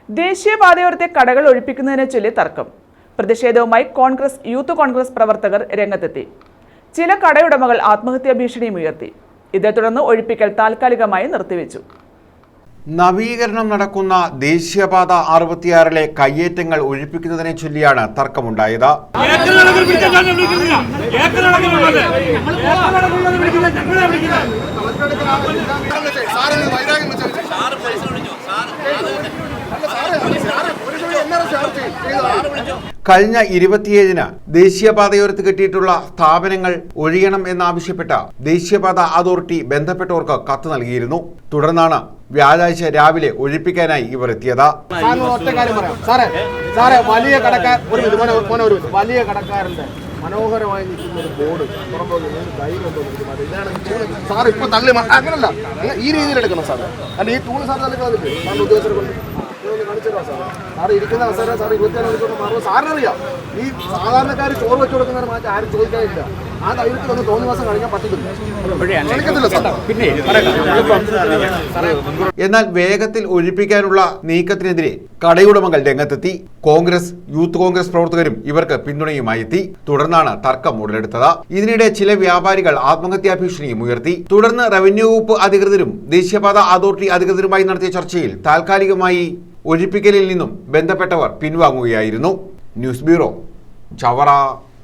ദേശീയപാതയോരത്തെ കടകൾ ഒഴിപ്പിക്കുന്നതിനെ ചൊല്ലി തർക്കം. പ്രതിഷേധവുമായി കോൺഗ്രസ്, യൂത്ത് കോൺഗ്രസ് പ്രവർത്തകർ രംഗത്തെത്തി. ചില കടയുടമകൾ ആത്മഹത്യാ ഭീഷണിയും ഉയർത്തി. ഇതേ തുടർന്ന് ഒഴിപ്പിക്കൽ താൽക്കാലികമായി നിർത്തിവെച്ചു. നവീകരണം നടക്കുന്ന ദേശീയപാത 66 കയ്യേറ്റങ്ങൾ ഒഴിപ്പിക്കുന്നതിനെ ചൊല്ലിയാണ് തർക്കമുണ്ടായത്. കഴിഞ്ഞ 27-ന് ദേശീയപാതയോരത്ത് കെട്ടിയിട്ടുള്ള സ്ഥാപനങ്ങൾ ഒഴിയണം എന്നാവശ്യപ്പെട്ട് ദേശീയപാത അതോറിറ്റി ബന്ധപ്പെട്ടവർക്ക് കത്ത് നൽകിയിരുന്നു. തുടർന്നാണ് വ്യാഴാഴ്ച രാവിലെ ഒഴിപ്പിക്കാനായി ഇവർ എത്തിയത്. വലിയ കടക്കാരന്റെ മനോഹരമായി നിൽക്കുന്ന ഒരു ബോർഡ് സാർ ഇപ്പൊ തള്ളി അങ്ങനല്ല, ഈ രീതിയിൽ എടുക്കണം സാർ. അല്ല ഈ ടൂള് സാർ തള്ളിക്കളഞ്ഞിട്ട് സാറിന്റെ ഉദ്യോഗസ്ഥരെ കൊണ്ട് കാണിച്ചു തരാം സാർ. സാർ ഇരിക്കുന്ന അവസരം സാർ 24 മണിക്കൂർ മാറുമ്പോൾ സാറിനറിയാം ഈ സാധാരണക്കാർ ചോറ് വെച്ചു കൊടുക്കുന്നതിന് മാറ്റി ആരും ചോദിക്കാനില്ല. ആ ധൈര്യത്തിൽ ഒന്ന് തോന്നി മാസം കഴിഞ്ഞാൽ പറ്റത്തില്ല. എന്നാൽ വേഗത്തിൽ ഒഴിപ്പിക്കാനുള്ള നീക്കത്തിനെതിരെ കടയുടമകൾ രംഗത്തെത്തി. കോൺഗ്രസ്, യൂത്ത് കോൺഗ്രസ് പ്രവർത്തകരും ഇവർക്ക് പിന്തുണയുമായി എത്തി. തുടർന്നാണ് തർക്കം ഉടലെടുത്തത്. ഇതിനിടെ ചില വ്യാപാരികൾ ആത്മഹത്യാ ഭീഷണിയും ഉയർത്തി. തുടർന്ന് റവന്യൂ വകുപ്പ് അധികൃതരും ദേശീയപാത അതോറിറ്റി അധികൃതരുമായി നടത്തിയ ചർച്ചയിൽ താൽക്കാലികമായി ഒഴിപ്പിക്കലിൽ നിന്നും ബന്ധപ്പെട്ടവർ പിൻവാങ്ങുകയായിരുന്നു. News bureau, Chavara.